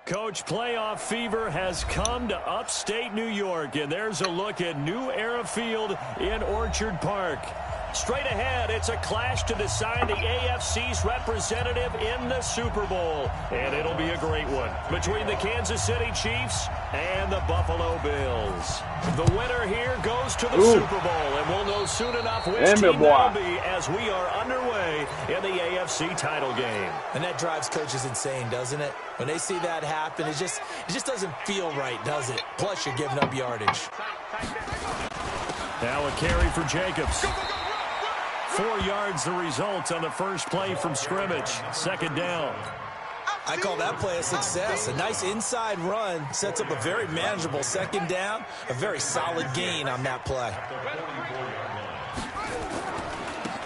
Coach, playoff fever has come to upstate New York, and there's a look at New Era Field in Orchard Park. Straight ahead, it's a clash to decide the AFC's representative in the Super Bowl, and it'll be a great one between the Kansas City Chiefs and the Buffalo Bills. The winner here goes to the Super Bowl, and we'll know soon enough which team that'll be as we are underway in the AFC title game. And that drives coaches insane, doesn't it? When they see that happen, it just doesn't feel right, does it? Plus, you're giving up yardage. Now a carry for Jacobs. 4 yards the result on the first play from scrimmage. Second down. I call that play a success. A nice inside run sets up a very manageable second down. A very solid gain on that play.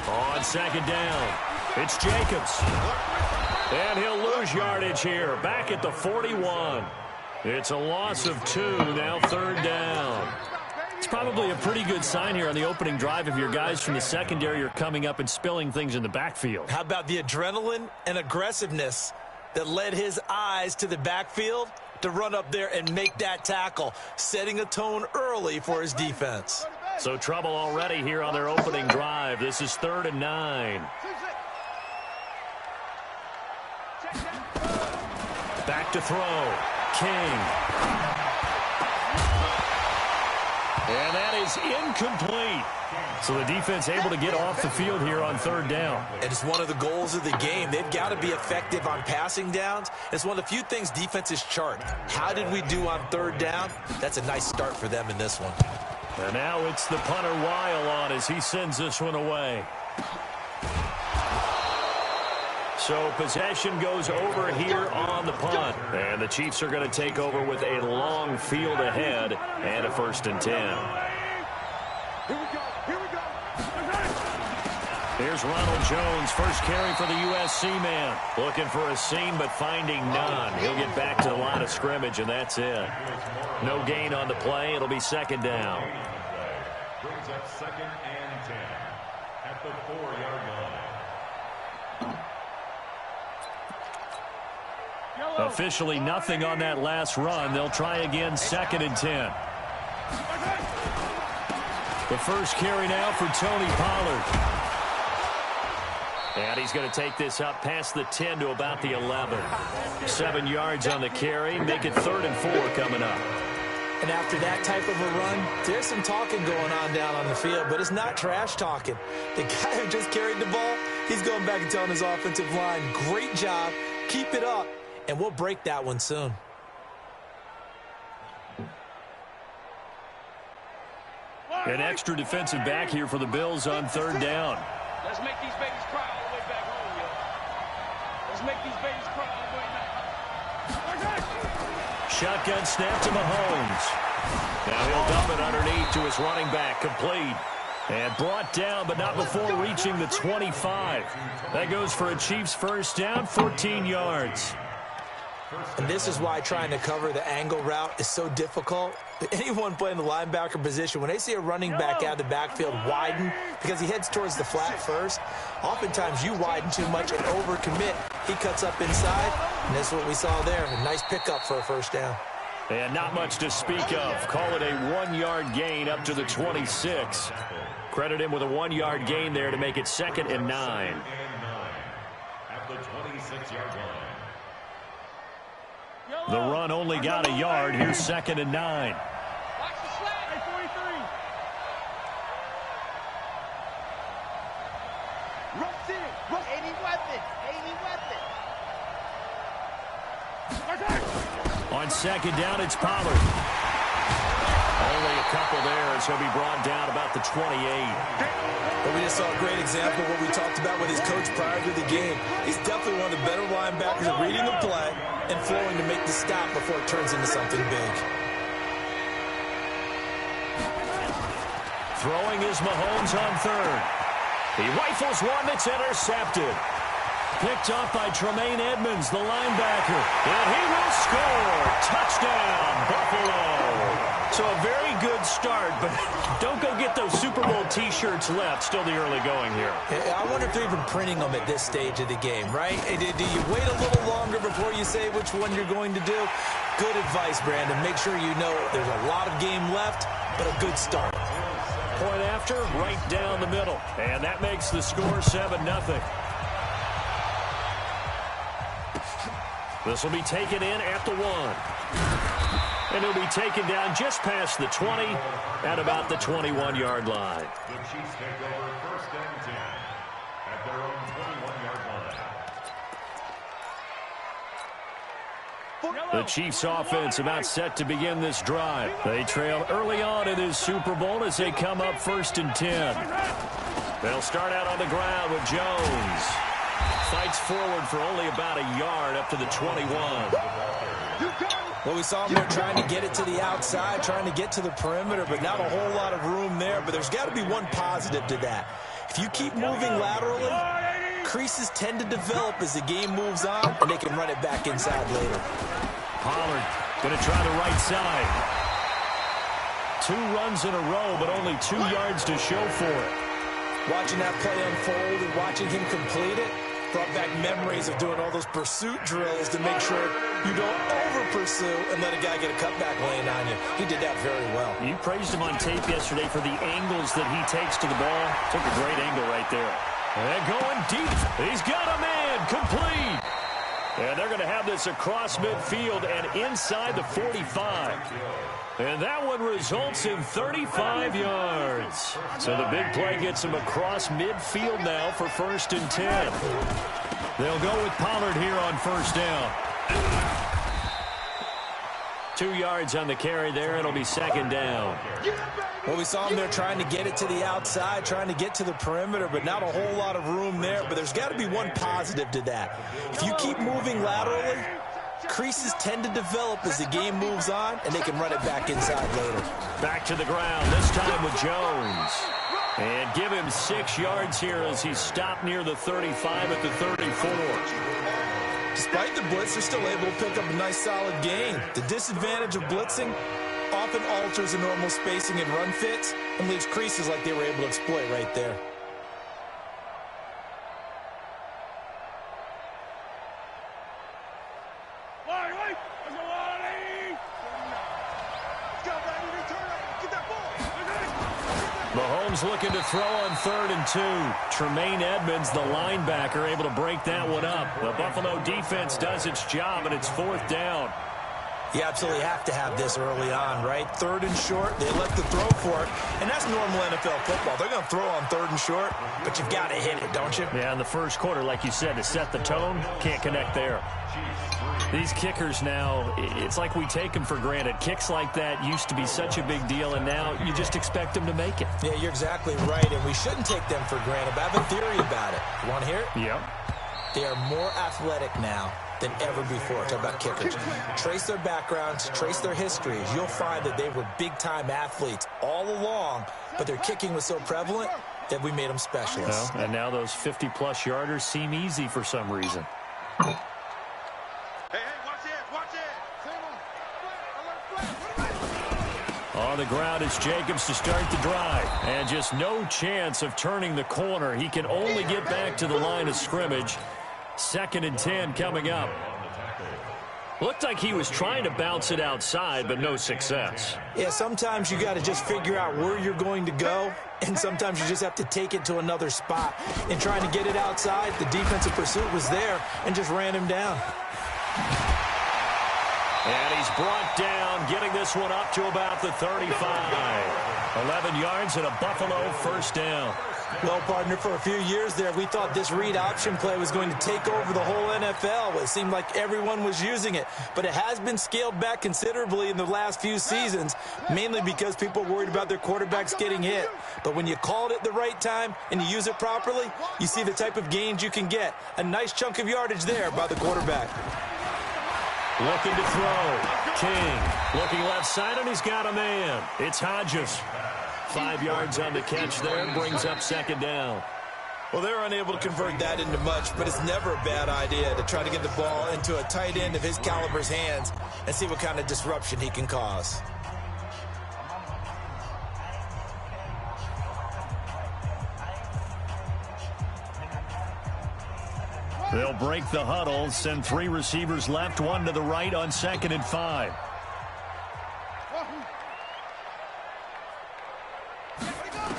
On second down, it's Jacobs. And he'll lose yardage here. Back at the 41. It's a loss of 2, now third down. It's probably a pretty good sign here on the opening drive if your guys from the secondary are coming up and spilling things in the backfield. How about the adrenaline and aggressiveness that led his eyes to the backfield to run up there and make that tackle, setting a tone early for his defense. So trouble already here on their opening drive. This is 3rd and 9. Back to throw. King. And that is incomplete. So the defense able to get off the field here on 3rd down. And it's one of the goals of the game. They've got to be effective on passing downs. It's one of the few things defenses chart. How did we do on 3rd down? That's a nice start for them in this one. And now it's the punter Weil on as he sends this one away. So possession goes over here on the punt. And the Chiefs are going to take over with a long field ahead and a 1st and 10. Here's Ronald Jones, first carry for the USC man. Looking for a seam, but finding none. He'll get back to the line of scrimmage, and that's it. No gain on the play. It'll be 2nd down. Brings up 2nd and 10 at the 4-yard line. Officially nothing on that last run. They'll try again, 2nd and 10. The first carry now for Tony Pollard. And he's going to take this up past the 10 to about the 11. 7 yards on the carry. Make it 3rd and 4 coming up. And after that type of a run, there's some talking going on down on the field, but it's not trash talking. The guy who just carried the ball, he's going back and telling his offensive line, great job, keep it up, and we'll break that one soon. An extra defensive back here for the Bills on 3rd down. Let's make these babies cry all the way back home, yo. Let's make these babies cry all the way back. Shotgun snap to Mahomes. Now he'll dump it underneath to his running back, complete. And brought down, but not before reaching the 25. That goes for a Chiefs first down, 14 yards. And this is why trying to cover the angle route is so difficult. Anyone playing the linebacker position, when they see a running back out of the backfield widen because he heads towards the flat first, oftentimes you widen too much and overcommit. He cuts up inside, and that's what we saw there. A nice pickup for a first down. And not much to speak of. Call it a 1-yard gain up to the 26. Credit him with a 1-yard gain there to make it 2nd and 9. At the 26-yard line. The run only got a yard. Here's 2nd and 9. Watch the slant. 43. Rush in it. Rush. 80 weapons. On 2nd down, it's Pollard. Only a couple there as he'll be brought down about the 28. But we just saw a great example of what we talked about with his coach prior to the game. He's definitely one of the better linebackers at reading the play and flowing to make the stop before it turns into something big. Throwing is Mahomes on 3rd. He rifles one that's intercepted. Picked up by Tremaine Edmonds, the linebacker. And he will score. Touchdown, Buffalo. So a very good start, but don't go get those Super Bowl T-shirts left. Still the early going here. I wonder if they're even printing them at this stage of the game, right? Do you wait a little longer before you say which one you're going to do? Good advice, Brandon. Make sure you know there's a lot of game left, but a good start. Point after, right down the middle. And that makes the score 7-0. This will be taken in at the 1. And he'll be taken down just past the 20 at about the 21-yard line. The Chiefs take over 1st and 10 at their own 21-yard line. The Chiefs offense about set to begin this drive. They trail early on in this Super Bowl as they come up 1st and 10. They'll start out on the ground with Jones. Fights forward for only about a yard up to the 21. Well, we saw him there trying to get it to the outside, trying to get to the perimeter, but not a whole lot of room there. But there's got to be one positive to that. If you keep moving laterally, creases tend to develop as the game moves on, and they can run it back inside later. Pollard going to try the right side. 2 runs in a row, but only 2 yards to show for it. Watching that play unfold and watching him complete it brought back memories of doing all those pursuit drills to make sure you don't over-pursue and let a guy get a cutback lane on you. He did that very well. You praised him on tape yesterday for the angles that he takes to the ball. Took a great angle right there. And going deep. He's got a man. Complete. And they're going to have this across midfield and inside the 45. And that one results in 35 yards. So the big play gets him across midfield now for 1st and 10. They'll go with Pollard here on 1st down. 2 yards on the carry there. It'll be 2nd down. Well, we saw him there trying to get it to the outside, trying to get to the perimeter, but not a whole lot of room there. But there's got to be one positive to that. If you keep moving laterally, creases tend to develop as the game moves on, and they can run it back inside later. Back to the ground, this time with Jones. And give him 6 yards here as he's stopped near the 35 at the 34. Despite the blitz, they're still able to pick up a nice solid gain. The disadvantage of blitzing often alters the normal spacing and run fits and leaves creases like they were able to exploit right there. Mahomes looking to throw on 3rd and 2. Tremaine Edmonds, the linebacker, able to break that one up. The Buffalo defense does its job, and it's 4th down. You absolutely have to have this early on, right? 3rd and short, they elect to throw for it, and that's normal NFL football. They're going to throw on 3rd and short, but you've got to hit it, don't you? Yeah, in the first quarter, like you said, to set the tone, can't connect there. These kickers now, it's like we take them for granted. Kicks like that used to be such a big deal, and now you just expect them to make it. Yeah, you're exactly right, and we shouldn't take them for granted, but I have a theory about it. You want to hear it? Yep. They are more athletic now than ever before. Talk about kickers. Trace their backgrounds, trace their histories. You'll find that they were big-time athletes all along, but their kicking was so prevalent that we made them specialists. Well, and now those 50-plus yarders seem easy for some reason. On the ground, it's Jacobs to start the drive. And just no chance of turning the corner. He can only get back to the line of scrimmage. 2nd and 10 coming up. Looked like he was trying to bounce it outside, but no success. Yeah, sometimes you got to just figure out where you're going to go, and sometimes you just have to take it to another spot. In trying to get it outside, the defensive pursuit was there and just ran him down. And he's brought down, getting this one up to about the 35. 11 yards and a Buffalo 1st down. Well, partner, for a few years there, we thought this read option play was going to take over the whole NFL. It seemed like everyone was using it, but it has been scaled back considerably in the last few seasons, mainly because people are worried about their quarterbacks getting hit. But when you call it at the right time and you use it properly, you see the type of gains you can get. A nice chunk of yardage there by the quarterback. Looking to throw. King looking left side, and he's got a man. It's Hodges. 5 yards on the catch there, brings up 2nd down. Well, they're unable to convert that into much, but it's never a bad idea to try to get the ball into a tight end of his caliber's hands and see what kind of disruption he can cause. They'll break the huddle, send 3 receivers left, 1 to the right on 2nd and 5.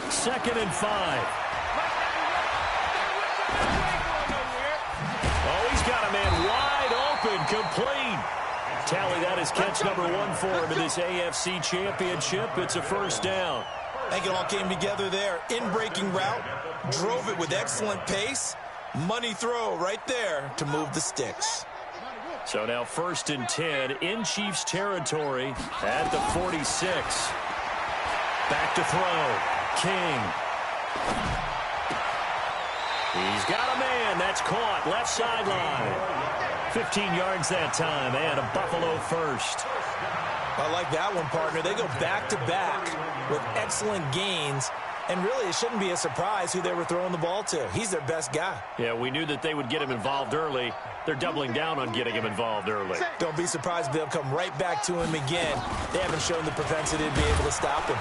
Second and 5. Oh, he's got a man wide open, complete. Tally, that is catch number 1 for him in this AFC Championship. It's a first down. I think it all came together there. In-breaking route, drove it with excellent pace. Money throw right there to move the sticks. So now 1st and 10 in Chiefs territory at the 46. Back to throw. King. He's got a man. That's caught. Left sideline. 15 yards that time, and a Buffalo first. I like that one, partner. They go back-to-back with excellent gains, and really it shouldn't be a surprise who they were throwing the ball to. He's their best guy. Yeah, we knew that they would get him involved early. They're doubling down on getting him involved early. Don't be surprised if they'll come right back to him again. They haven't shown the propensity to be able to stop him.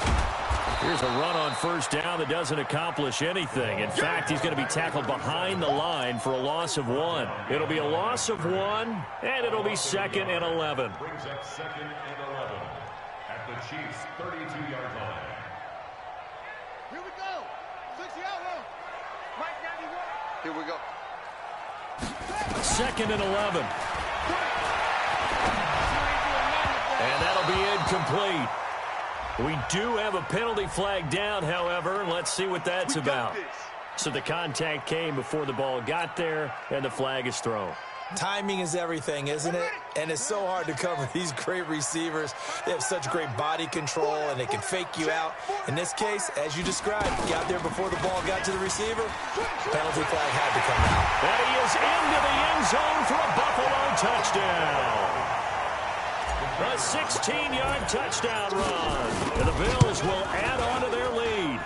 Here's a run on first down that doesn't accomplish anything. In fact, he's going to be tackled behind the line for a loss of 1. It'll be a loss of 1, and it'll be 2nd and 11. Brings up 2nd and 11 at the Chiefs' 32-yard line. Here we go. 60-yard line. Mike 91. Here we go. 2nd and 11. And that'll be incomplete. We do have a penalty flag down, however. Let's see what that's about. So the contact came before the ball got there, and the flag is thrown. Timing is everything, isn't it? And it's so hard to cover these great receivers. They have such great body control, and they can fake you out. In this case, as you described, got there before the ball got to the receiver. Penalty flag had to come out. And he is into the end zone for a Buffalo touchdown. A 16-yard touchdown run. And the Bills will add on to their lead.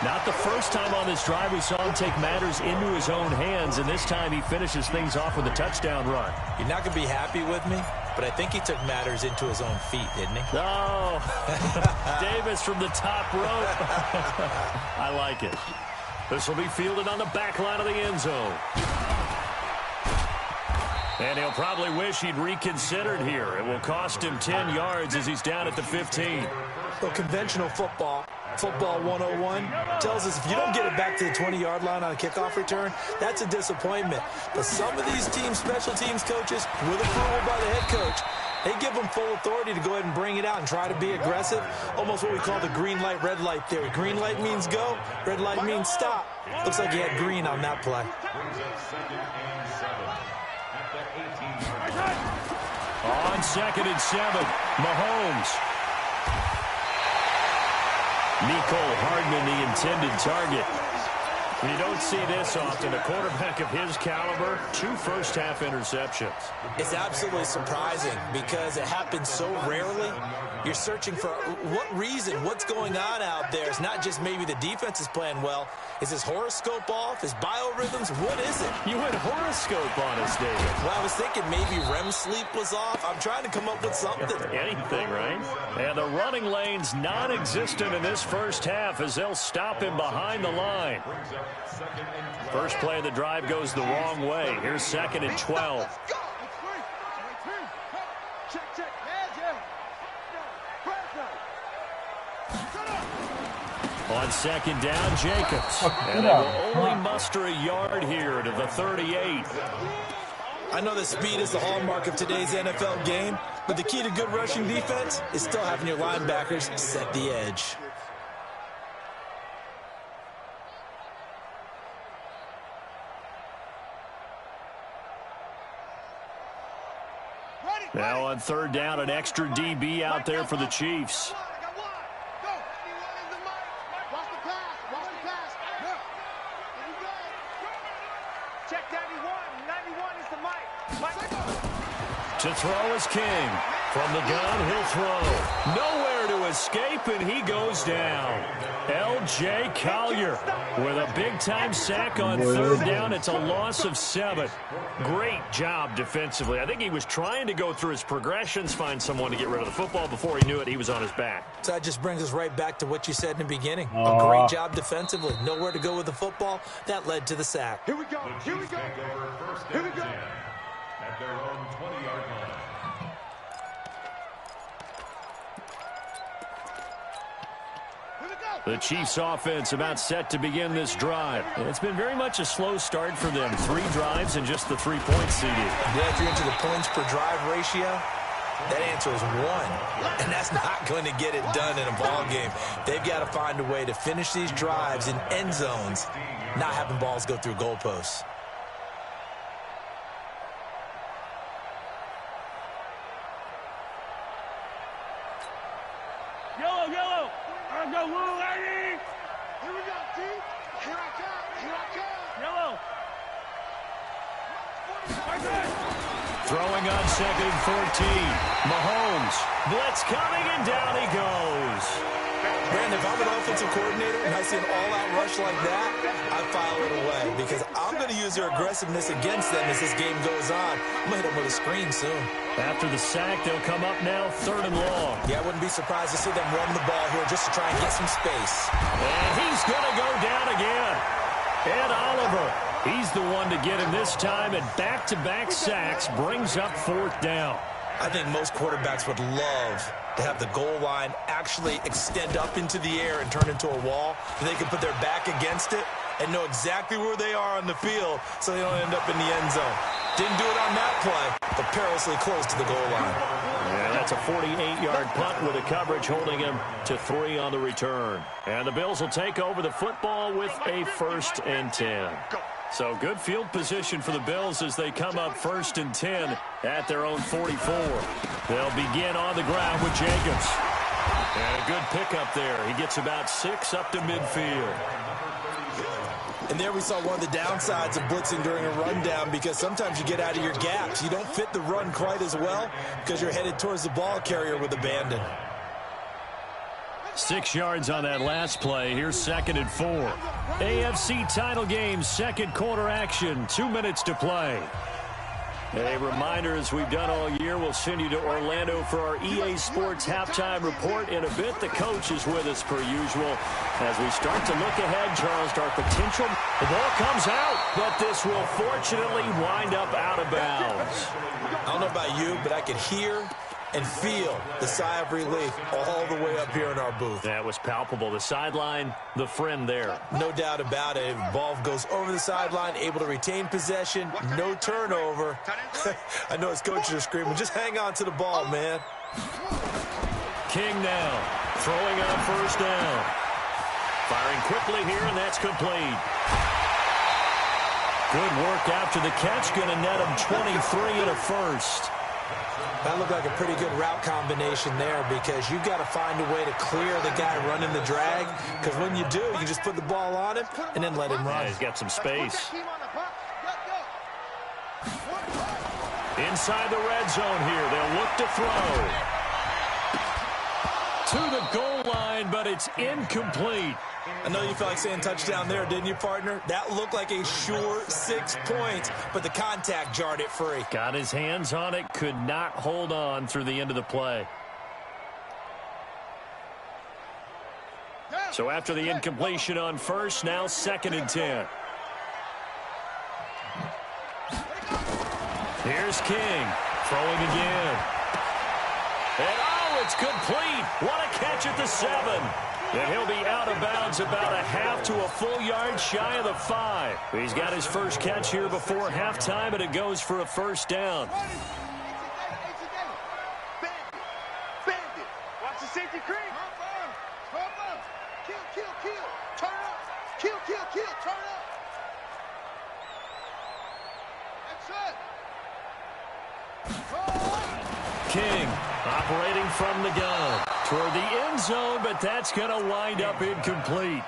Not the first time on this drive we saw him take matters into his own hands, and this time he finishes things off with a touchdown run. You're not going to be happy with me, but I think he took matters into his own feet, didn't he? Oh, Davis from the top rope. I like it. This will be fielded on the back line of the end zone. And he'll probably wish he'd reconsidered here. It will cost him 10 yards as he's down at the 15. Well, conventional football 101, tells us if you don't get it back to the 20-yard line on a kickoff return, that's a disappointment. But some of these teams, special teams coaches, with approval by the head coach, they give them full authority to go ahead and bring it out and try to be aggressive. Almost what we call the green light, red light theory. Green light means go, red light means stop. Looks like he had green on that play. On 2nd and 7, Mahomes. Nicole Hardman, the intended target. You don't see this often. A quarterback of his caliber, 2 first-half interceptions. It's absolutely surprising because it happens so rarely. You're searching for what reason, what's going on out there. It's not just maybe the defense is playing well. Is his horoscope off? His biorhythms? What is it? You went horoscope on us, David. Well, I was thinking maybe REM sleep was off. I'm trying to come up with something. Anything, right? And the running lane's non-existent in this first half as they'll stop him behind the line. First play of the drive goes the wrong way. Here's 2nd and 12. On 2nd down, Jacobs. And they will only muster a yard here to the 38. I know that speed is the hallmark of today's NFL game, but the key to good rushing defense is still having your linebackers set the edge. Now on 3rd down, an extra DB out there for the Chiefs. To throw is King. From the gun, he'll throw. Nowhere to escape, and he goes down. L.J. Collier with a big-time sack on third down. It's a loss of 7. Great job defensively. I think he was trying to go through his progressions, find someone to get rid of the football. Before he knew it, he was on his back. So that just brings us right back to what you said in the beginning. A great job defensively. Nowhere to go with the football. That led to the sack. Here we go. Here we go. Here we go. At their own 20-yard line. The Chiefs' offense about set to begin this drive. And it's been very much a slow start for them. 3 drives and just the 3-point CD. Yeah, if you're into the points per drive ratio, that answer is 1. And that's not going to get it done in a ball game. They've got to find a way to finish these drives in end zones, not having balls go through goalposts. Yellow. I go, Will, lady. Here we go, T. Here I come. Yellow. Throwing on second and 14. Mahomes. Blitz coming, and down he goes. Brandon, if I'm an offensive coordinator and I see an all-out rush like that, I file it away because I'm going to use their aggressiveness against them as this game goes on. I'm going to hit them with a screen soon. After the sack, they'll come up now 3rd and long. Yeah, I wouldn't be surprised to see them run the ball here just to try and get some space. And he's going to go down again. Ed Oliver, he's the one to get him this time, and back-to-back sacks brings up 4th down. I think most quarterbacks would love to have the goal line actually extend up into the air and turn into a wall. They can put their back against it and know exactly where they are on the field so they don't end up in the end zone. Didn't do it on that play, but perilously close to the goal line. Yeah, that's a 48-yard punt with the coverage holding him to 3 on the return. And the Bills will take over the football with a 1st and 10. So good field position for the Bills as they come up 1st and 10 at their own 44. They'll begin on the ground with Jacobs. And a good pickup there. He gets about 6 up to midfield. And there we saw one of the downsides of blitzing during a rundown because sometimes you get out of your gaps. You don't fit the run quite as well because you're headed towards the ball carrier with abandon. 6 yards on that last play. Here's 2nd and 4. AFC title game, 2nd quarter action. 2 minutes to play. A reminder, as we've done all year, we'll send you to Orlando for our EA Sports halftime report in a bit. The coach is with us per usual. As we start to look ahead, Charles, to our potential. The ball comes out, but this will fortunately wind up out of bounds. I don't know about you, but I could hear and feel the sigh of relief all the way up here in our booth. That was palpable. The sideline, the friend there. No doubt about it. Ball goes over the sideline, able to retain possession, no turnover. I know his coaches are screaming, just hang on to the ball, man. King now, throwing on 1st down. Firing quickly here, and that's complete. Good work after the catch, going to net him 23 and a 1st. That looked like a pretty good route combination there because you've got to find a way to clear the guy running the drag because when you do, you just put the ball on him and then let him run. Yeah, he's got some space. Inside the red zone here, they'll look to throw. To the goal line, but it's incomplete. I know you felt like saying touchdown there, didn't you, partner? That looked like a sure 6 points, but the contact jarred it free. Got his hands on it, could not hold on through the end of the play. So after the incompletion on 1st, now 2nd and 10. Here's King, throwing again. And oh, it's complete. What a catch at the 7. And he'll be out of bounds about a half to a full yard shy of the 5. He's got his first catch here before halftime, and it goes for a 1st down. Bandit. Watch the safety creep. Kill. Turn up. Kill. Turn up. That's it. King operating from the gun toward the end zone, but that's going to wind up incomplete.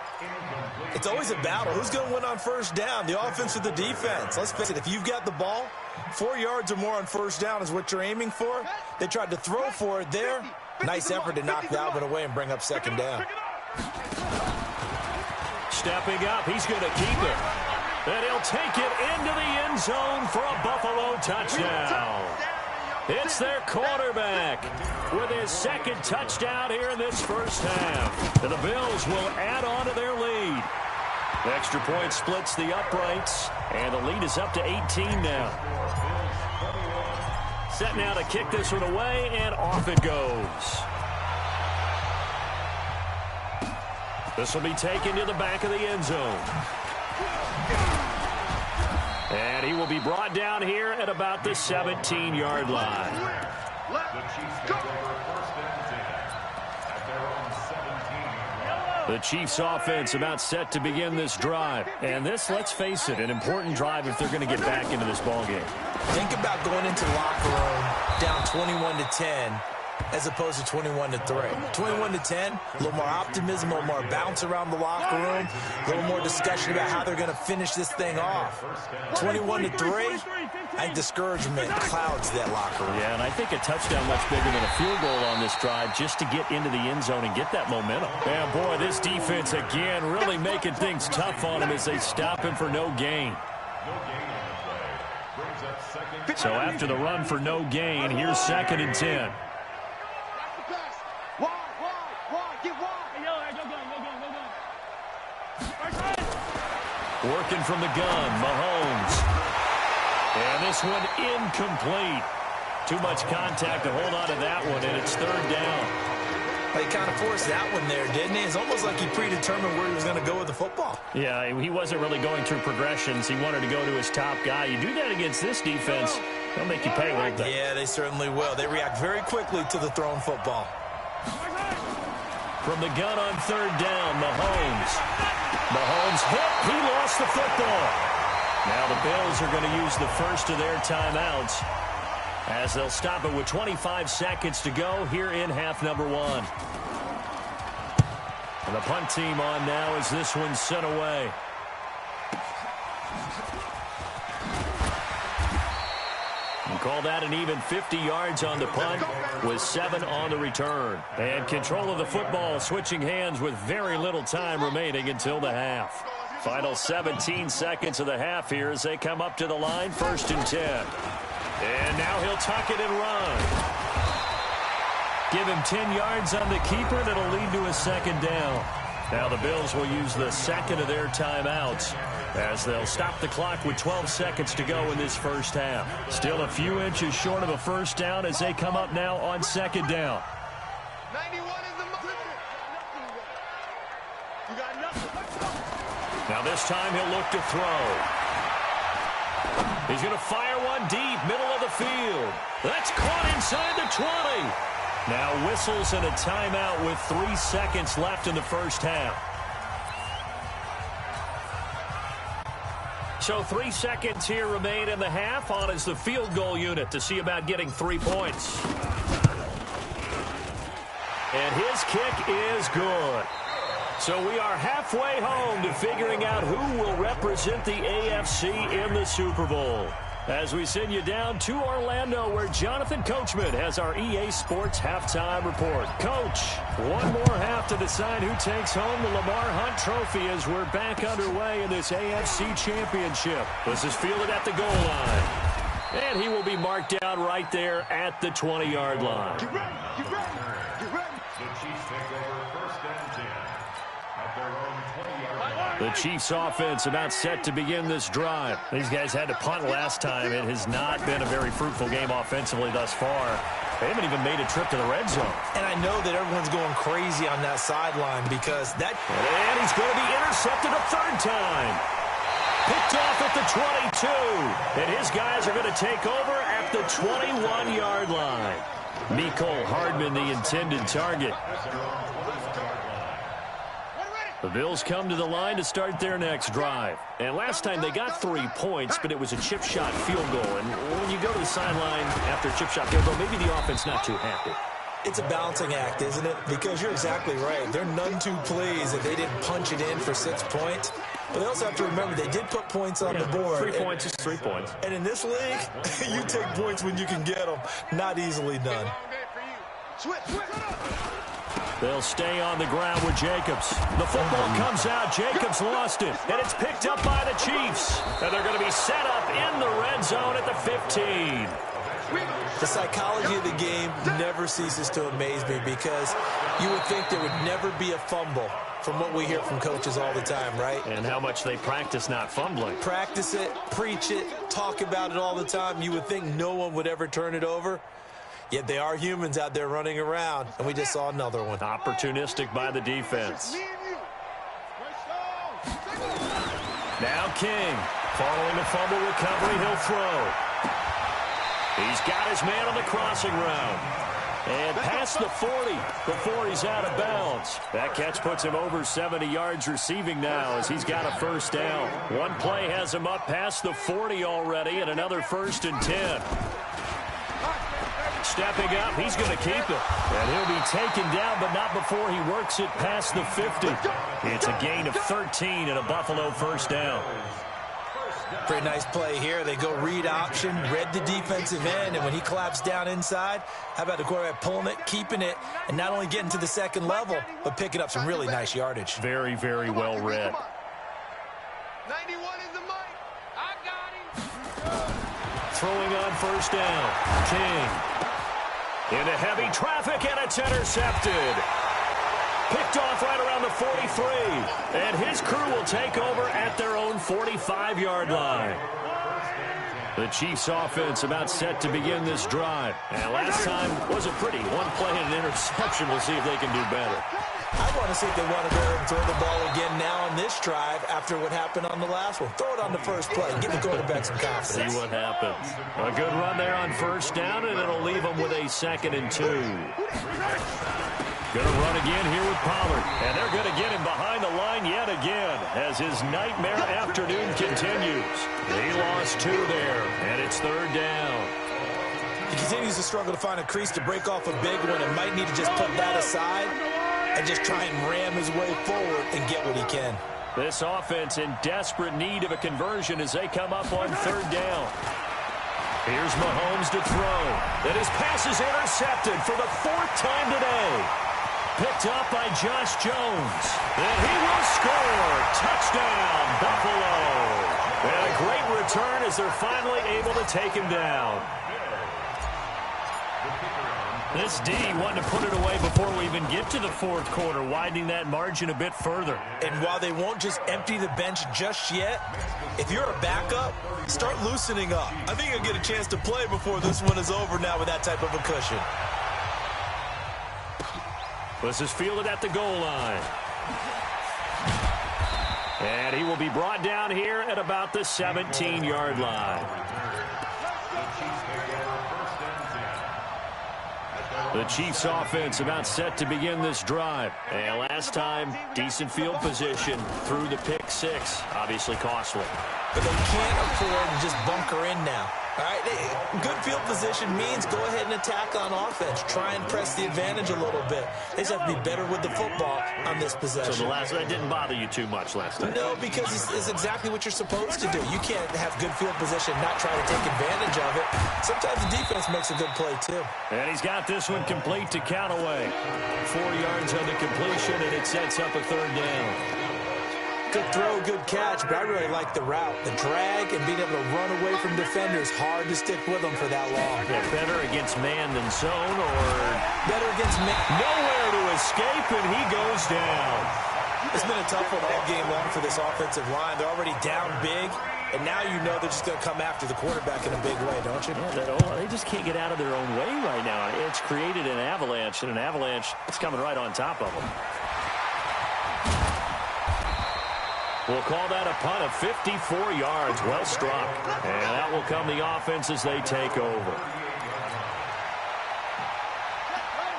It's always a battle. Who's going to win on 1st down, the offense or the defense? Let's face it, if you've got the ball, 4 yards or more on 1st down is what you're aiming for. They tried to throw for it there. Nice effort to knock that one away and bring up second down. Stepping up, he's going to keep it. And he'll take it into the end zone for a Buffalo touchdown. It's their quarterback with his second touchdown here in this first half. And the Bills will add on to their lead. The extra point splits the uprights, and the lead is up to 18 now. Set now to kick this one away, and off it goes. This will be taken to the back of the end zone. And he will be brought down here at about the 17-yard line. The Chiefs offense about set to begin this drive. And this, let's face it, an important drive if they're going to get back into this ballgame. Think about going into the locker room down 21-10 as opposed to 21-3. 21-10, a little more optimism, a little more bounce around the locker room, a little more discussion about how they're going to finish this thing off. 21-3, I think discouragement clouds that locker room. Yeah, and I think a touchdown much bigger than a field goal on this drive just to get into the end zone and get that momentum. And boy, this defense again really making things tough on him as they stop him for no gain. So after the run for no gain, here's 2nd and 10. Working from the gun, Mahomes. And this one incomplete. Too much contact to hold on to that one, and it's 3rd down. He kind of forced that one there, didn't he? It's almost like he predetermined where he was going to go with the football. Yeah, he wasn't really going through progressions. He wanted to go to his top guy. You do that against this defense, they'll make you pay, won't they? Yeah, they certainly will. They react very quickly to the thrown football. From the gun on 3rd down, Mahomes. Mahomes hit. He lost the football. Now the Bills are going to use the first of their timeouts as they'll stop it with 25 seconds to go here in half number 1. And the punt team on now as this one's sent away. And call that an even 50 yards on the punt with 7 on the return. And control of the football switching hands with very little time remaining until the half. Final 17 seconds of the half here as they come up to the line, 1st and 10. And now he'll tuck it and run. Give him 10 yards on the keeper, and it'll lead to a 2nd down. Now the Bills will use the second of their timeouts as they'll stop the clock with 12 seconds to go in this first half. Still a few inches short of a 1st down as they come up now on 2nd down. 91 is the you got nothing. Now this time he'll look to throw. He's going to fire one deep, middle of the field. That's caught inside the 20. Now whistles and a timeout with 3 seconds left in the first half. So 3 seconds here remain in the half. On is the field goal unit to see about getting 3 points. And his kick is good. So we are halfway home to figuring out who will represent the AFC in the Super Bowl. As we send you down to Orlando, where Jonathan Coachman has our EA Sports halftime report. Coach, one more half to decide who takes home the Lamar Hunt Trophy as we're back underway in this AFC Championship. This is fielded at the goal line. And he will be marked down right there at the 20-yard line. Get ready, get ready, get ready. The Chiefs take over 1st and 10 at their own 20-yard line. The Chiefs offense about set to begin this drive. These guys had to punt last time. It has not been a very fruitful game offensively thus far. They haven't even made a trip to the red zone. And I know that everyone's going crazy on that sideline because that... And he's going to be intercepted a 3rd time. Picked off at the 22. And his guys are going to take over at the 21-yard line. Mecole Hardman, the intended target. The Bills come to the line to start their next drive. And last time they got 3 points, but it was a chip shot field goal. And when you go to the sideline after a chip shot field goal, maybe the offense not too happy. It's a balancing act, isn't it? Because you're exactly right. They're none too pleased that they didn't punch it in for 6 points. But they also have to remember they did put points on the board. 3 points is 3 points. And in this league, you take points when you can get them. Not easily done. Switch. They'll stay on the ground with Jacobs. The football comes out. Jacobs lost it. And it's picked up by the Chiefs. And they're going to be set up in the red zone at the 15. The psychology of the game never ceases to amaze me because you would think there would never be a fumble from what we hear from coaches all the time, right? And how much they practice not fumbling. Practice it, preach it, talk about it all the time. You would think no one would ever turn it over. Yet they are humans out there running around, and we just saw another one. Opportunistic by the defense. Now King. Following the fumble recovery, he'll throw. He's got his man on the crossing route. And past the 40 before he's out of bounds. That catch puts him over 70 yards receiving now as he's got a first down. One play has him up past the 40 already and another 1st and 10. Stepping up, he's going to keep it. And he'll be taken down, but not before he works it past the 50. It's a gain of 13 and a Buffalo first down. Pretty nice play here. They go read option, read the defensive end, and when he collapsed down inside, how about the quarterback pulling it, keeping it, and not only getting to the second level, but picking up some really nice yardage. Very, very well read. 91 is the mic. I got him. Throwing on first down. King. Into heavy traffic, and it's intercepted. Picked off right around the 43. And his crew will take over at their own 45-yard line. The Chiefs offense about set to begin this drive. And last time wasn't pretty. One play and an interception. We'll see if they can do better. I want to see if they want to go ahead and throw the ball again now on this drive after what happened on the last one. Throw it on the first play. Give the quarterback some confidence. See what happens. A good run there on first down, and it'll leave them with a 2nd and 2. Going to run again here with Pollard. And they're going to get him behind the line yet again as his nightmare afternoon continues. He lost 2 there, and it's 3rd down. He continues to struggle to find a crease to break off a big one and might need to just put that aside and just try and ram his way forward and get what he can. This offense in desperate need of a conversion as they come up on 3rd down. Here's Mahomes to throw. And his pass is intercepted for the 4th time today. Picked up by Josh Jones. And he will score. Touchdown, Buffalo. And a great return as they're finally able to take him down. This D wanted to put it away before we even get to the 4th quarter, widening that margin a bit further. And while they won't just empty the bench just yet, if you're a backup, start loosening up. I think you'll get a chance to play before this one is over now with that type of a cushion. This is fielded at the goal line. And he will be brought down here at about the 17-yard line. The Chiefs offense about set to begin this drive. And last time, decent field position through the pick 6. Obviously costly. But they can't afford to just bunker in now. All right, good field position means go ahead and attack on offense. Try and press the advantage a little bit. They just have to be better with the football on this possession. So that didn't bother you too much last time? No, because it's exactly what you're supposed to do. You can't have good field position and not try to take advantage of it. Sometimes the defense makes a good play, too. And he's got this one complete to Callaway. 4 yards on the completion, and it sets up a 3rd down. Good throw, good catch, but I really like the route. The drag and being able to run away from defenders, hard to stick with them for that long. Yeah, better against man than zone, or better against man. Nowhere to escape, and he goes down. It's been a tough one all game long for this offensive line. They're already down big, and now you know they're just going to come after the quarterback in a big way, don't you? Yeah, they just can't get out of their own way right now. It's created an avalanche, and an avalanche is coming right on top of them. We'll call that a punt of 54 yards. Well struck. And that will come the offense as they take over.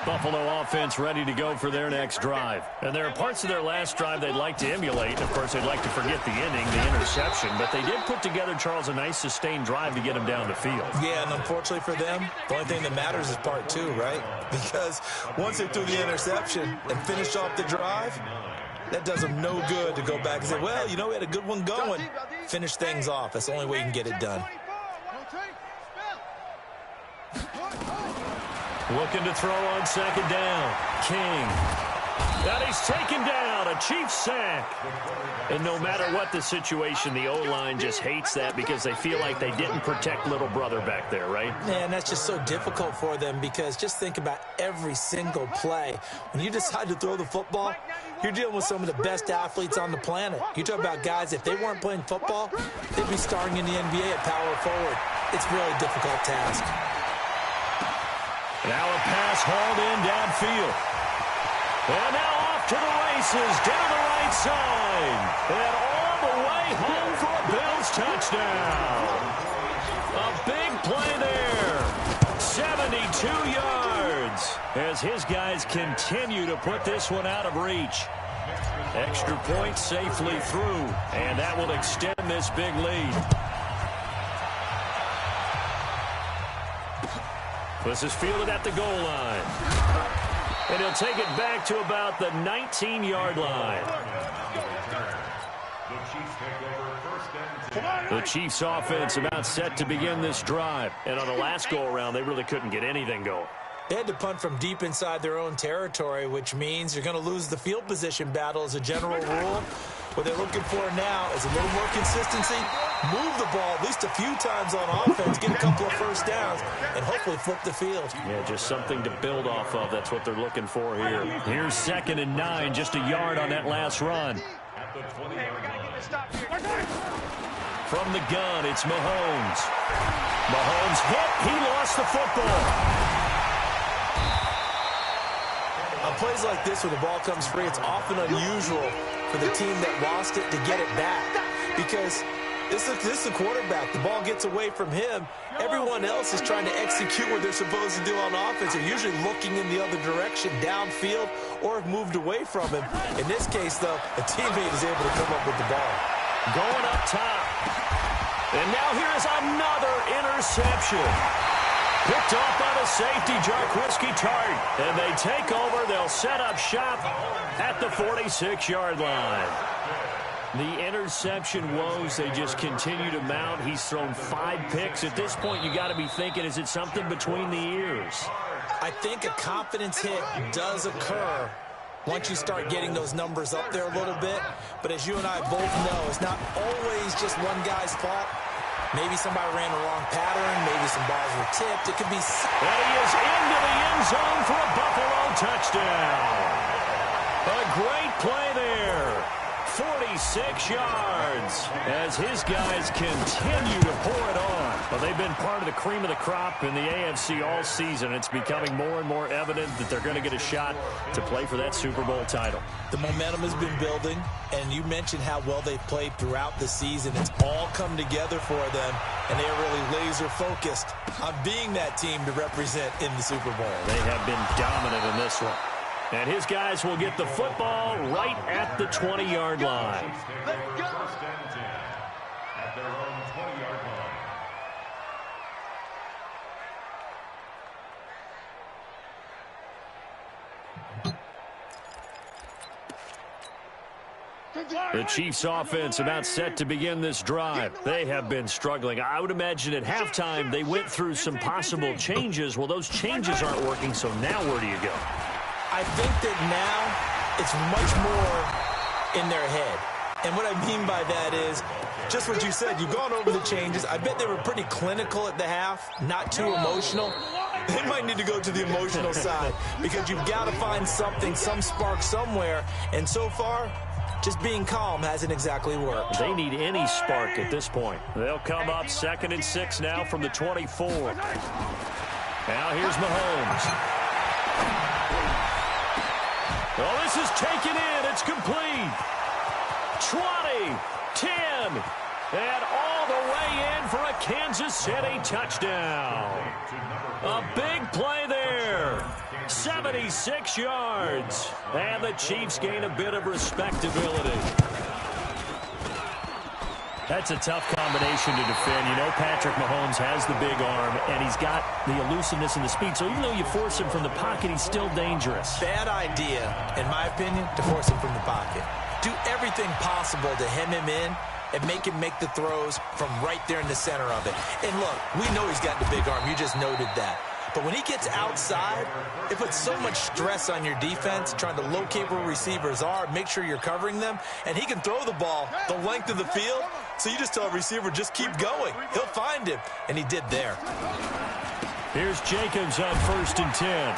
Buffalo offense ready to go for their next drive. And there are parts of their last drive they'd like to emulate. Of course, they'd like to forget the inning, the interception. But they did put together, Charles, a nice sustained drive to get them down the field. Yeah, and unfortunately for them, the only thing that matters is part 2, right? Because once they threw the interception and finished off the drive, that does them no good to go back and say, well, you know, we had a good one going. Finish things off. That's the only way you can get it done. Looking to throw on second down. King. And he's taken down. A Chiefs sack. And no matter what the situation, the O-line just hates that because they feel like they didn't protect little brother back there, right? Man, that's just so difficult for them because just think about every single play. When you decide to throw the football, you're dealing with some of the best athletes on the planet. You talk about guys, if they weren't playing football, they'd be starring in the NBA at power forward. It's a really difficult task. Now a pass hauled in downfield. And now off to the races, down the right side. And all the way home for a Bills touchdown. A big play there. 72 yards. As his guys continue to put this one out of reach. Extra point safely through. And that will extend this big lead. This is fielded at the goal line. And he'll take it back to about the 19-yard line. The Chiefs offense about set to begin this drive. And on the last go-around, they really couldn't get anything going. They had to punt from deep inside their own territory, which means you're going to lose the field position battle as a general rule. What they're looking for now is a little more consistency, move the ball at least a few times on offense, get a couple of first downs, and hopefully flip the field. Yeah, just something to build off of. That's what they're looking for here. Here's 2nd and 9, just a yard on that last run. From the gun, it's Mahomes. Mahomes hit. He lost the football. On plays like this, when the ball comes free, it's often unusual for the team that lost it to get it back. Because this is the quarterback. The ball gets away from him. Everyone else is trying to execute what they're supposed to do on offense. They're usually looking in the other direction, downfield, or have moved away from him. In this case, though, a teammate is able to come up with the ball. Going up top. And now here's another interception. Picked off by the safety, Jarquiski Tart. And they take over. They'll set up shop at the 46-yard line. The interception woes, they just continue to mount. He's thrown 5 picks. At this point, you got to be thinking, is it something between the ears? I think a confidence hit does occur once you start getting those numbers up there a little bit. But as you and I both know, it's not always just one guy's fault. Maybe somebody ran the wrong pattern. Maybe some balls were tipped. It could be... And he is into the end zone for a Buffalo touchdown. A great play there. 46 yards as his guys continue to pour it on. Well, they've been part of the cream of the crop in the AFC all season. It's becoming more and more evident that they're going to get a shot to play for that Super Bowl title. The momentum has been building, and you mentioned how well they've played throughout the season. It's all come together for them, and they are really laser-focused on being that team to represent in the Super Bowl. They have been dominant in this one. And his guys will get the football right at the 20-yard line. Let's go. 1st and 10 at their own 20-yard line. The Chiefs offense about set to begin this drive. They have been struggling. I would imagine at halftime they went through some possible changes. Well, those changes aren't working, so now where do you go? I think that now it's much more in their head. And what I mean by that is just what you said. You've gone over the changes. I bet they were pretty clinical at the half, not too emotional. They might need to go to the emotional side because you've got to find something, some spark somewhere. And so far, just being calm hasn't exactly worked. They need any spark at this point. They'll come up 2nd and 6 now from the 24. Now here's Mahomes. Well, this is taken in. It's complete. 20, 10, and all the way in for a Kansas City touchdown. A big play there. 76 yards. And the Chiefs gain a bit of respectability. That's a tough combination to defend. You know, Patrick Mahomes has the big arm, and he's got the elusiveness and the speed. So even though you force him from the pocket, he's still dangerous. Bad idea, in my opinion, to force him from the pocket. Do everything possible to hem him in and make him make the throws from right there in the center of it. And look, we know he's got the big arm. You just noted that. But when he gets outside, it puts so much stress on your defense, trying to locate where receivers are, make sure you're covering them, and he can throw the ball the length of the field, so you just tell a receiver, just keep going. He'll find him, and he did there. Here's Jacobs on 1st and 10.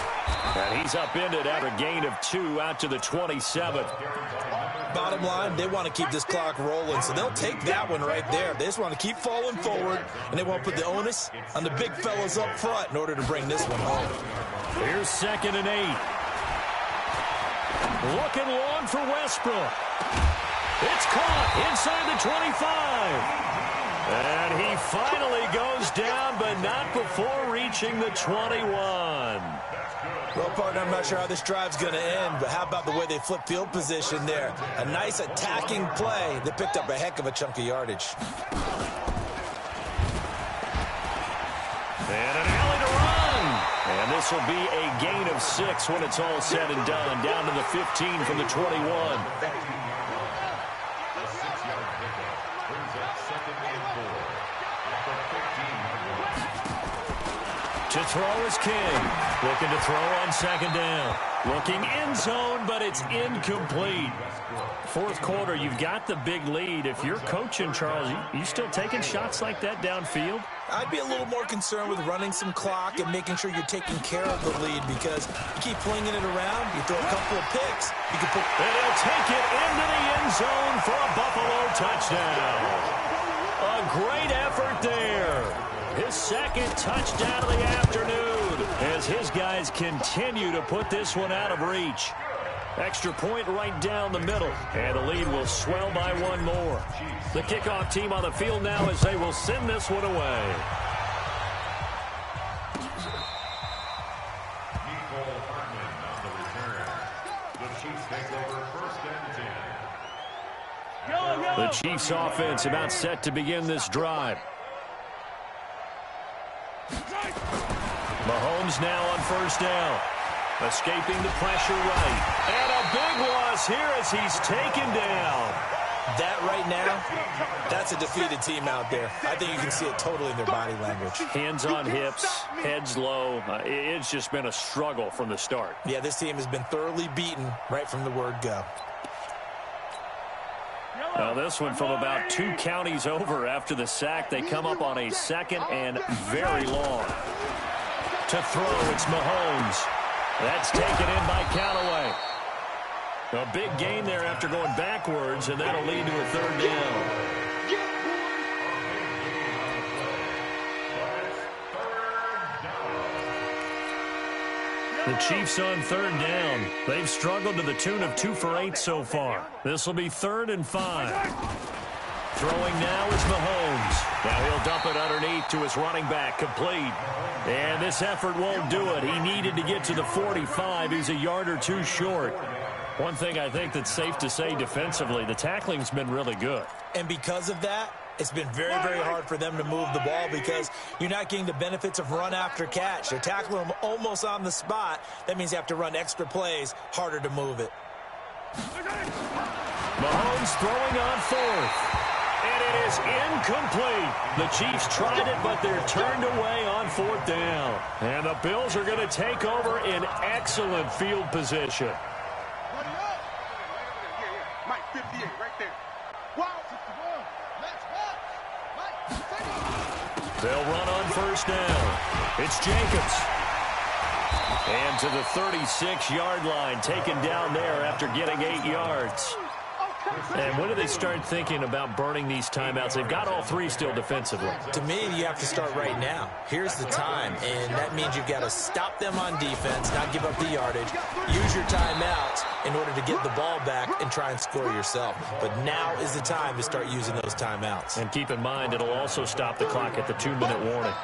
And he's upended after a gain of 2 out to the 27. Bottom line, they want to keep this clock rolling, so they'll take that one right there. They just want to keep falling forward, and they want to put the onus on the big fellas up front in order to bring this one home. Here's 2nd and 8. Looking long for Westbrook. It's caught inside the 25. And he finally goes down, but not before reaching the 21. Well, partner, I'm not sure how this drive's going to end, but how about the way they flip field position there? A nice attacking play. They picked up a heck of a chunk of yardage. And an alley to run. And this will be a gain of 6 when it's all said and done. Down to the 15 from the 21. To throw is King. Looking to throw on 2nd down. Looking end zone, but it's incomplete. 4th quarter, you've got the big lead. If you're coaching, Charles, you still taking shots like that downfield? I'd be a little more concerned with running some clock and making sure you're taking care of the lead, because you keep flinging it around, you throw a couple of picks, you can put... And he'll take it into the end zone for a Buffalo touchdown. A great effort there. His 2nd touchdown of the afternoon as his guys continue to put this one out of reach. Extra point right down the middle, and the lead will swell by 1 more. The kickoff team on the field now as they will send this one away. The Chiefs offense about set to begin this drive. Mahomes now on 1st down. Escaping the pressure right. And a big loss here as he's taken down. That right now, that's a defeated team out there. I think you can see it totally in their body language. Hands on hips, heads low. It's just been a struggle from the start. Yeah, this team has been thoroughly beaten right from the word go. Now this one from about 2 counties over after the sack. They come up on a 2nd and very long. To throw, it's Mahomes. That's taken in by Callaway. A big gain there after going backwards, and that'll lead to a 3rd down. The Chiefs on 3rd down. They've struggled to the tune of 2 for 8 so far. This will be 3rd and 5. Throwing now is Mahomes. Now he'll dump it underneath to his running back, complete. And this effort won't do it. He needed to get to the 45. He's a yard or 2 short. One thing I think that's safe to say defensively, the tackling's been really good. And because of that, it's been very, very hard for them to move the ball because you're not getting the benefits of run after catch. They're tackling them almost on the spot. That means you have to run extra plays, harder to move it. Mahomes throwing on 4th. And it is incomplete. The Chiefs tried it, but they're turned away on 4th down. And the Bills are going to take over in excellent field position. Mike 58 right there. Wow. They'll run on 1st down. It's Jacobs. And to the 36-yard line, taken down there after getting 8 yards. And when do they start thinking about burning these timeouts? They've got all 3 still defensively. To me, you have to start right now. Here's the time, and that means you've got to stop them on defense, not give up the yardage, use your timeouts in order to get the ball back and try and score yourself. But now is the time to start using those timeouts. And keep in mind, it'll also stop the clock at the 2-minute warning.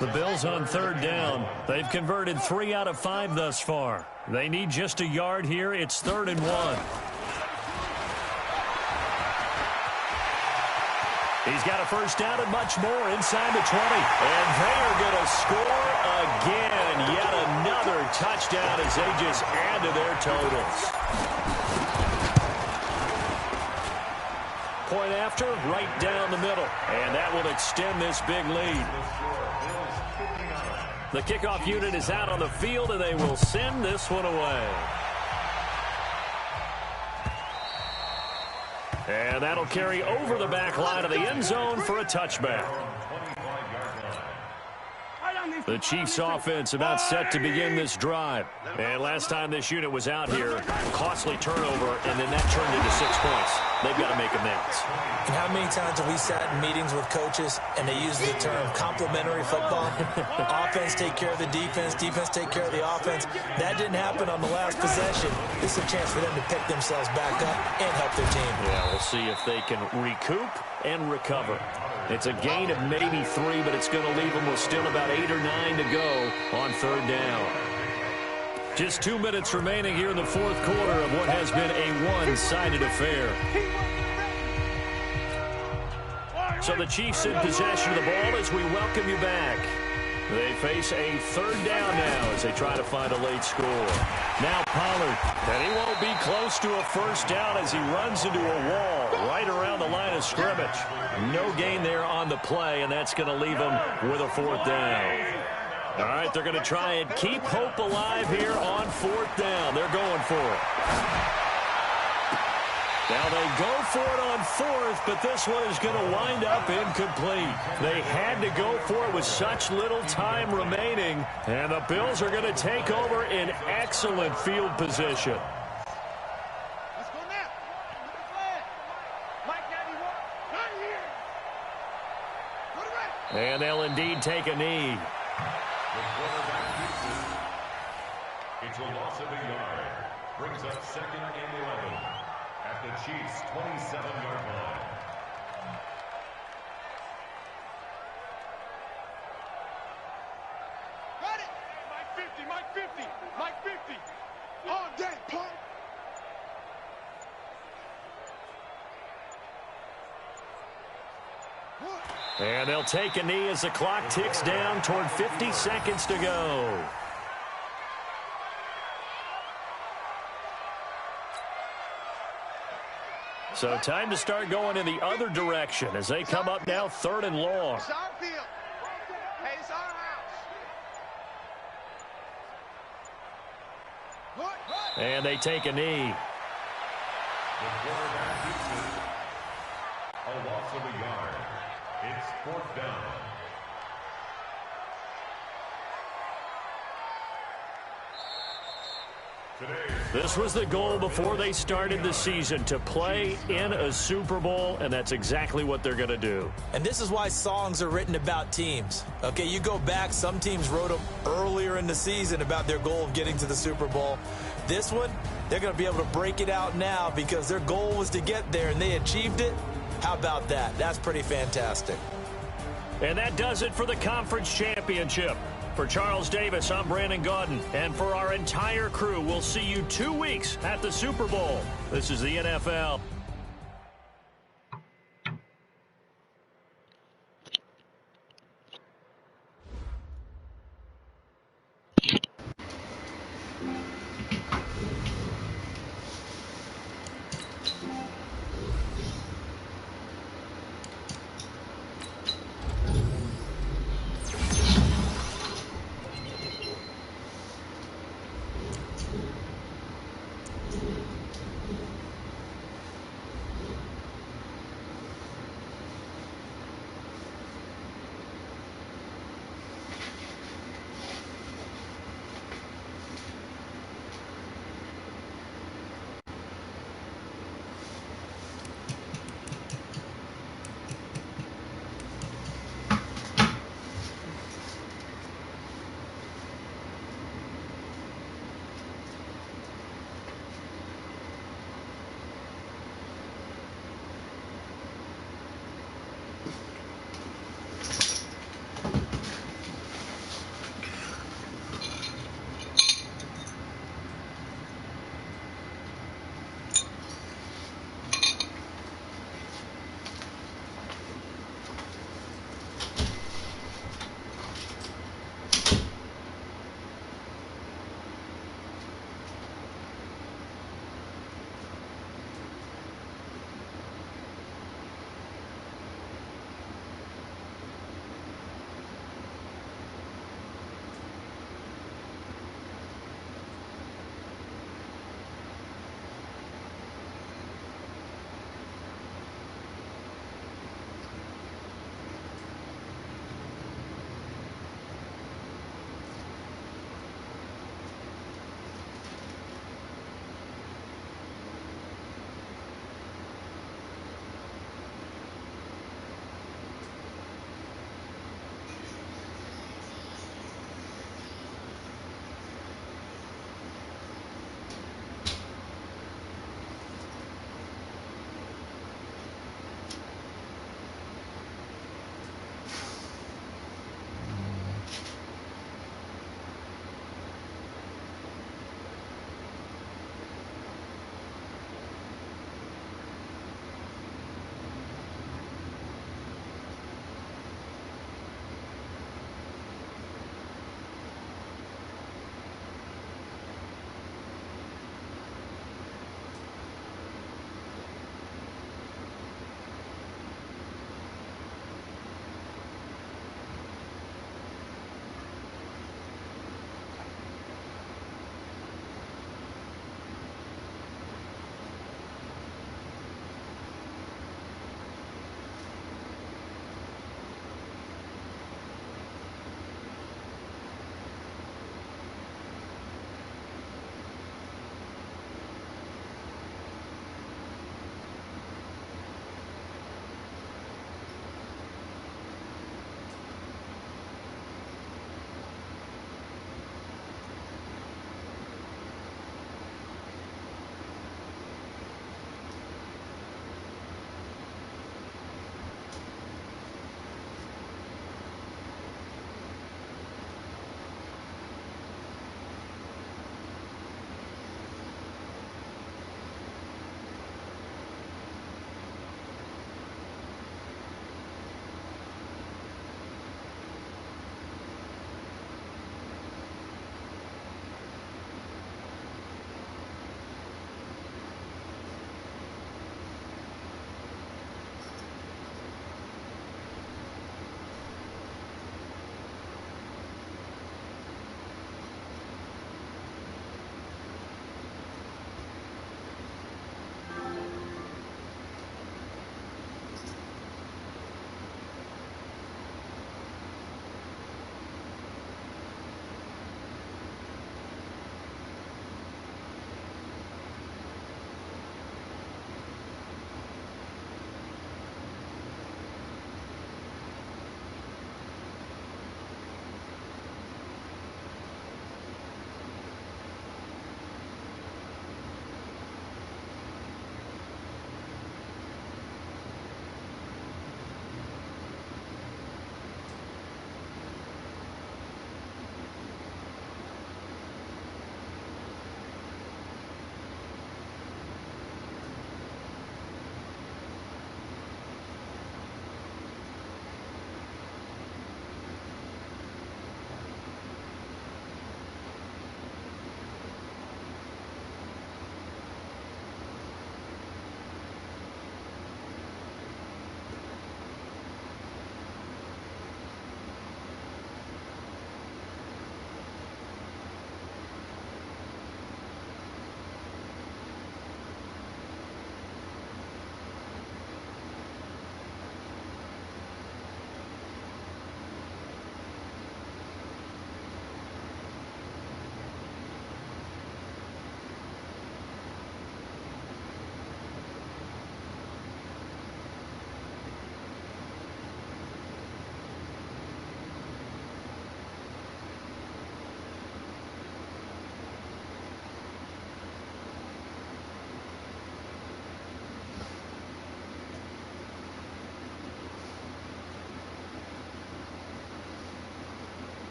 The Bills on 3rd down. They've converted 3 out of 5 thus far. They need just a yard here. It's 3rd and 1. He's got a 1st down and much more inside the 20. And they are going to score again. Yet another touchdown as they just add to their totals. Point after, right down the middle. And that will extend this big lead. The kickoff unit is out on the field, and they will send this one away. And that'll carry over the back line of the end zone for a touchback. The Chiefs offense about set to begin this drive. And last time this unit was out here, costly turnover, and then that turned into 6 points. They've got to make amends. And how many times have we sat in meetings with coaches and they use the term complementary football? Offense take care of the defense, defense take care of the offense. That didn't happen on the last possession. This is a chance for them to pick themselves back up and help their team. Yeah, we'll see if they can recoup and recover. It's a gain of maybe 3, but it's going to leave them with still about 8 or 9 to go on third down. Just 2 minutes remaining here in the fourth quarter of what has been a one-sided affair. So the Chiefs in possession of the ball as we welcome you back. They face a third down now as they try to find a late score. Now Pollard, and he won't be close to a first down as he runs into a wall right around the line of scrimmage. No gain there on the play, and that's going to leave them with a fourth down. All right, they're going to try and keep hope alive here on fourth down. They're going for it. Now they go for it on fourth, but this one is going to wind up incomplete. They had to go for it with such little time remaining, and the Bills are going to take over in excellent field position. Let's go now. Mike 91. Right here. Go to right. And they'll indeed take a knee. The quarterback keeps it. It's a loss of a yard. Brings up 2nd and 11 at the Chiefs' 27-yard line. Got it. Mike 50, Mike 50, Mike 50. All day, punk. And they'll take a knee as the clock ticks down toward 50 seconds to go. So time to start going in the other direction as they come up now 3rd and long. It's our field. Hey, it's our house. And they take a knee. The quarterback keeps it. A loss of a yard. It's 4th down. This was the goal before they started the season, to play in a Super Bowl, and that's exactly what they're going to do. And this is why songs are written about teams. Okay, you go back, some teams wrote them earlier in the season about their goal of getting to the Super Bowl. This one, they're going to be able to break it out now because their goal was to get there, and they achieved it. How about that? That's pretty fantastic. And that does it for the Conference Championship. For Charles Davis, I'm Brandon Gaudin. And for our entire crew, we'll see you 2 weeks at the Super Bowl. This is the NFL.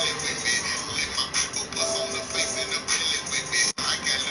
Chiefs.